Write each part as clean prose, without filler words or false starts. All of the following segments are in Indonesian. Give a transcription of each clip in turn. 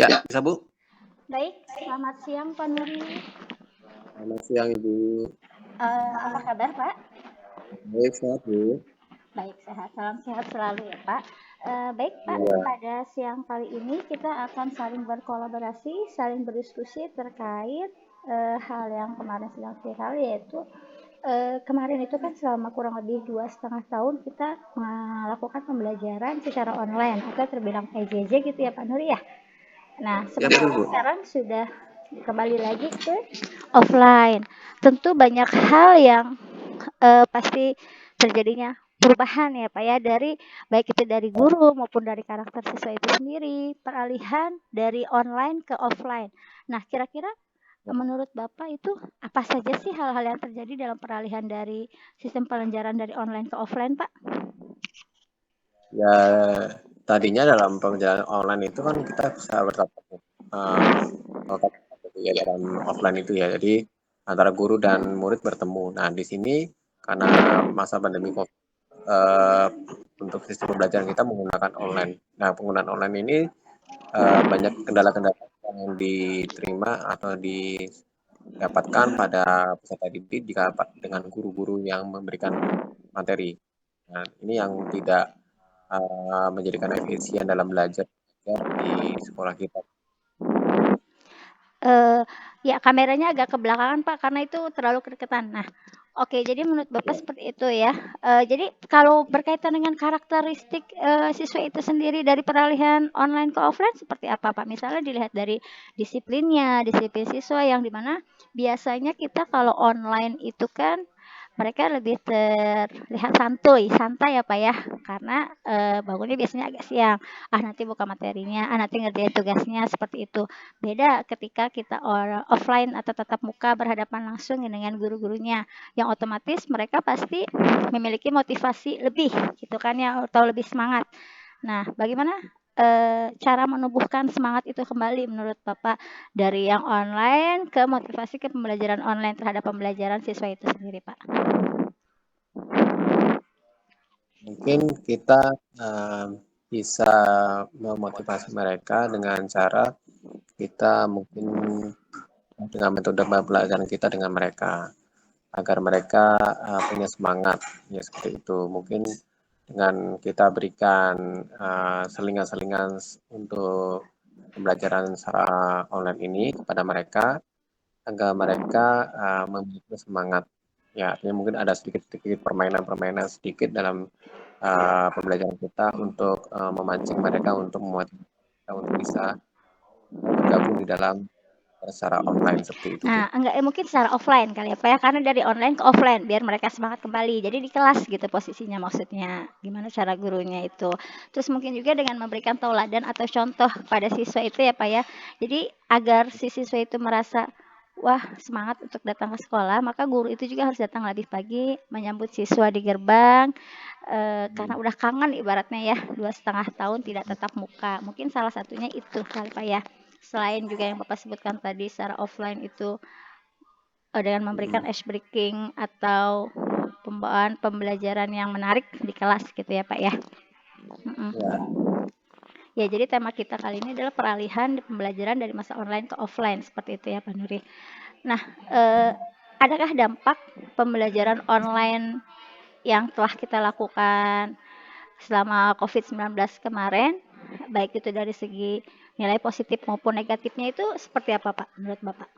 Ya, bisa Bu. Baik, selamat siang Pak Nuri. Selamat siang Ibu. Apa kabar Pak? Baik, sehat Bu. Baik, sehat. Salam sehat selalu ya Pak. Baik Pak, Iya. pada siang kali ini kita akan saling berkolaborasi, saling berdiskusi terkait hal yang kemarin sedang viral, yaitu kemarin itu kan selama kurang lebih 2,5 tahun kita melakukan pembelajaran secara online atau terbilang PJJ gitu ya Pak Nuri ya. Nah, Ya betul sementara Bu. sekarang sudah kembali lagi ke offline. Tentu banyak hal yang pasti terjadinya perubahan ya Pak ya, dari baik itu dari guru maupun dari karakter siswa itu sendiri, peralihan dari online ke offline. Nah, kira-kira menurut Bapak itu apa saja sih hal-hal yang terjadi dalam peralihan dari sistem pembelajaran dari online ke offline, Pak? Ya, tadinya dalam pembelajaran online itu kan kita bisa bertatap ya dalam offline itu ya. Jadi antara guru dan murid bertemu. Nah, di sini karena masa pandemi COVID, untuk sistem pembelajaran kita menggunakan online. Nah, penggunaan online ini banyak kendala-kendala yang diterima atau didapatkan pada peserta didik jika dengan guru-guru yang memberikan materi. Nah, ini yang tidak menjadikan efisien dalam belajar di sekolah kita. Ya kameranya agak ke belakangan Pak, karena itu terlalu kedekatan. Nah, oke, jadi menurut Bapak Ya. seperti itu ya. Jadi kalau berkaitan dengan karakteristik siswa itu sendiri dari peralihan online ke offline seperti apa Pak? Misalnya dilihat dari disiplinnya, disiplin siswa yang dimana biasanya kita kalau online itu kan mereka lebih terlihat santai ya Pak ya, karena bangunnya biasanya agak siang. Nanti buka materinya, nanti ngerjain tugasnya seperti itu. Beda ketika kita offline atau tatap muka berhadapan langsung dengan guru-gurunya, yang otomatis mereka pasti memiliki motivasi lebih gitu kan ya, atau lebih semangat. Nah, bagaimana cara menumbuhkan semangat itu kembali menurut Bapak dari yang online ke motivasi ke pembelajaran online terhadap pembelajaran siswa itu sendiri, Pak? Mungkin kita bisa memotivasi mereka dengan cara kita mungkin dengan metode pembelajaran kita dengan mereka agar mereka punya semangat ya seperti itu. Mungkin dengan kita berikan selingan-selingan untuk pembelajaran secara online ini kepada mereka agar mereka memiliki semangat. Ya, artinya mungkin ada sedikit-sedikit permainan-permainan sedikit dalam pembelajaran kita untuk memancing mereka untuk memotivasi mereka untuk bisa bergabung di dalam secara online seperti itu, Bu. Nah, enggak mungkin secara offline kali ya, Pak ya, karena dari online ke offline biar mereka semangat kembali. Jadi di kelas gitu posisinya maksudnya. Gimana cara gurunya itu. Terus mungkin juga dengan memberikan tauladan atau contoh pada siswa itu ya, Pak ya. Jadi agar si siswa itu merasa wah semangat untuk datang ke sekolah, maka guru itu juga harus datang lebih pagi menyambut siswa di gerbang, karena udah kangen ibaratnya ya 2,5 tahun tidak tatap muka. Mungkin salah satunya itu kali Pak ya. Selain juga yang Bapak sebutkan tadi secara offline itu dengan memberikan ice breaking atau pembawaan pembelajaran yang menarik di kelas gitu ya Pak ya. Ya, Ya, jadi tema kita kali ini adalah peralihan pembelajaran dari masa online ke offline seperti itu ya Pak Nuri. Nah, adakah dampak pembelajaran online yang telah kita lakukan selama COVID-19 kemarin, baik itu dari segi nilai positif maupun negatifnya itu seperti apa Pak menurut Bapak?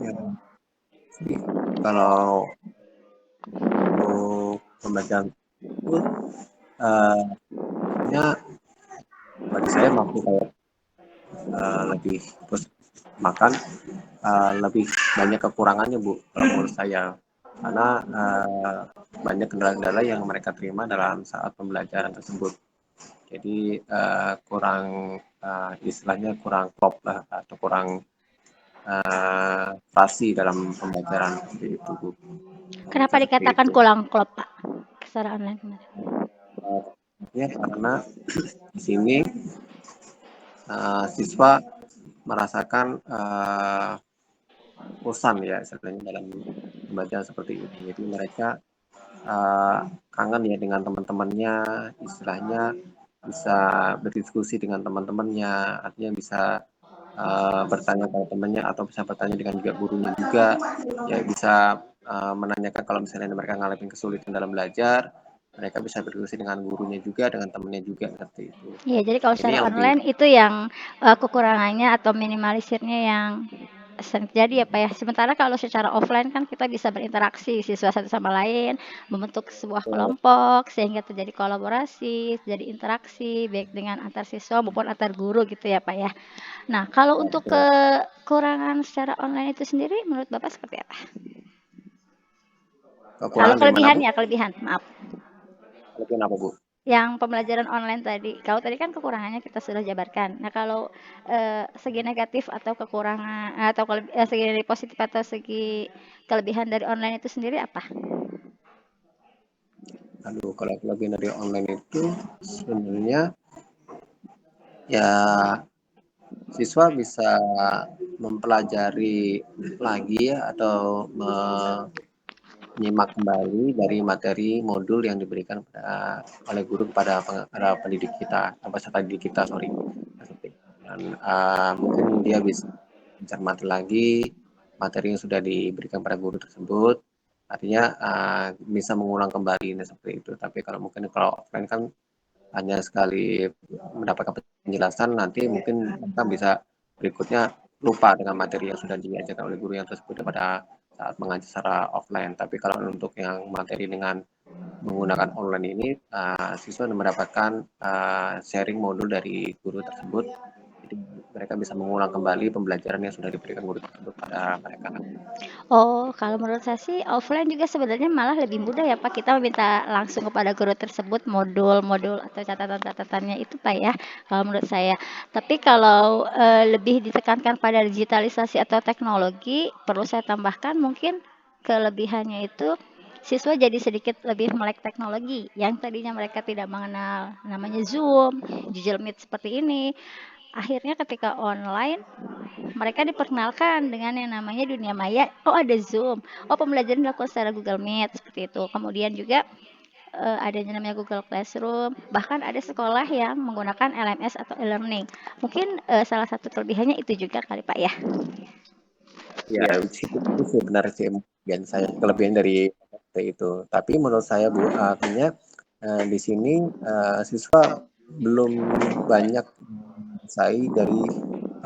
ya. Jadi kalau untuk pembelajaran itu sebenarnya bagi saya masih kayak lebih terus makan lebih banyak kekurangannya Bu kalau menurut saya karena banyak kendala-kendala yang mereka terima dalam saat pembelajaran tersebut. Jadi kurang istilahnya kurang klop lah atau kurang pasti dalam pembelajaran seperti itu Bu. Kenapa Seperti dikatakan itu. kurang klop Pak secara online kemarin? Ya karena di sini siswa merasakan bosan ya istilahnya dalam pembelajaran seperti ini. Jadi mereka kangen ya dengan teman-temannya, istilahnya bisa berdiskusi dengan teman-temannya, artinya bisa bertanya pada temannya atau bisa bertanya dengan juga gurunya juga, ya bisa menanyakan kalau misalnya mereka ngalamin kesulitan dalam belajar, mereka bisa berdiskusi dengan gurunya juga, dengan temannya juga seperti itu. Iya, jadi kalau Ini secara yang lebih online itu yang kekurangannya atau minimalisirnya yang sering terjadi ya Pak ya. Sementara kalau secara offline kan kita bisa berinteraksi siswa satu sama lain, membentuk sebuah kelompok sehingga terjadi kolaborasi, terjadi interaksi baik dengan antar siswa maupun antar guru gitu ya Pak ya. Nah, kalau untuk betul. kekurangan secara online itu sendiri menurut Bapak seperti apa? Kalau Kekurangan dari mana, Bu? kelebihannya, kelebihan, maaf. Kelebihan apa, Bu? Yang pembelajaran online tadi. Kalau tadi kan kekurangannya kita sudah jabarkan. Nah, kalau segi negatif atau kekurangan atau segi positif atau segi kelebihan dari online itu sendiri apa? Aduh, kalau kelebihan dari online itu sebenarnya ya siswa bisa mempelajari lagi ya atau menyimak kembali dari materi modul yang diberikan oleh guru kepada para pendidik kita, peserta didik kita, sorry. Dan mungkin dia bisa mencermati lagi materi yang sudah diberikan pada guru tersebut. Artinya bisa mengulang kembali seperti itu. Tapi kalau mungkin kalau offline kan hanya sekali mendapatkan penjelasan, nanti mungkin kita bisa berikutnya lupa dengan materi yang sudah diajarkan oleh guru yang tersebut pada saat mengajar secara offline. Tapi kalau untuk yang materi dengan menggunakan online ini, siswa mendapatkan sharing modul dari guru tersebut. Jadi mereka bisa mengulang kembali pembelajaran yang sudah diberikan guru tersebut pada mereka. Oh, kalau menurut saya sih offline juga sebenarnya malah lebih mudah ya Pak. Kita meminta langsung kepada guru tersebut modul-modul atau catatan-catatannya itu Pak ya, kalau menurut saya. Tapi kalau lebih ditekankan pada digitalisasi atau teknologi, perlu saya tambahkan mungkin kelebihannya itu siswa jadi sedikit lebih melek teknologi yang tadinya mereka tidak mengenal namanya Zoom, Google Meet seperti ini. Akhirnya ketika online mereka diperkenalkan dengan yang namanya dunia maya. Oh, ada Zoom. Oh, pembelajaran dilakukan secara Google Meet seperti itu. Kemudian juga adanya namanya Google Classroom. Bahkan ada sekolah yang menggunakan LMS atau e-learning. Mungkin salah satu kelebihannya itu juga kali Pak ya. Ya, itu sebenarnya sih kelebihan dari itu. Tapi menurut saya Bu, artinya di sini siswa belum banyak menguasai dari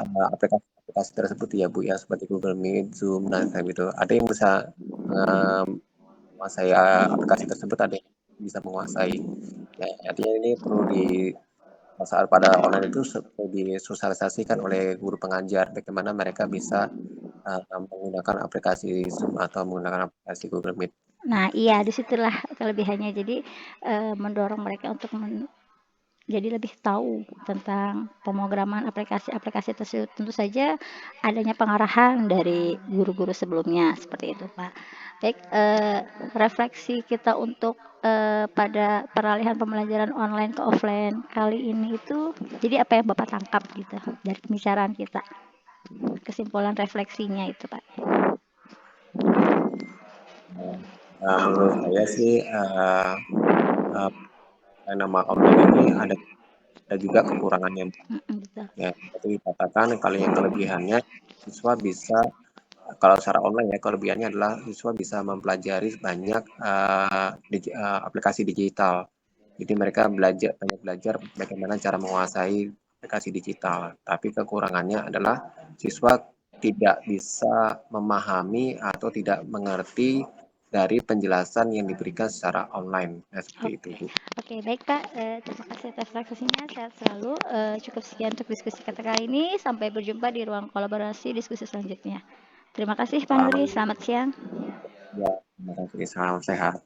aplikasi-aplikasi tersebut ya Bu ya, seperti Google Meet, Zoom, dan kayak gitu. Ada yang bisa menguasai aplikasi tersebut, ada yang bisa menguasai. Ya, artinya ini perlu saat pada online itu perlu disosialisasikan oleh guru pengajar bagaimana mereka bisa menggunakan aplikasi Zoom atau menggunakan aplikasi Google Meet. Nah, iya disitulah kelebihannya. Jadi mendorong mereka untuk jadi lebih tahu tentang pemrograman aplikasi-aplikasi tersebut. Tentu saja adanya pengarahan dari guru-guru sebelumnya seperti itu, Pak. Baik, refleksi kita untuk pada peralihan pembelajaran online ke offline kali ini itu, jadi apa yang Bapak tangkap gitu dari pembicaraan kita? Kesimpulan refleksinya itu, Pak. Menurut saya sih uh, nama online ini ada juga kekurangannya. Betul. Ya, seperti dikatakan kalau yang kelebihannya siswa bisa kalau secara online ya kelebihannya adalah siswa bisa mempelajari banyak aplikasi digital. Jadi mereka banyak belajar bagaimana cara menguasai aplikasi digital. Tapi kekurangannya adalah siswa tidak bisa memahami atau tidak mengerti dari penjelasan yang diberikan secara online. Nah, seperti itu, Oke, Bu. oke, baik Pak. Terima kasih atas refleksinya. Sehat selalu. Cukup sekian untuk diskusi kita kali ini. Sampai berjumpa di ruang kolaborasi diskusi selanjutnya. Terima kasih Pak Nuri. Selamat Selamat siang. ya, terima kasih. Salam sehat.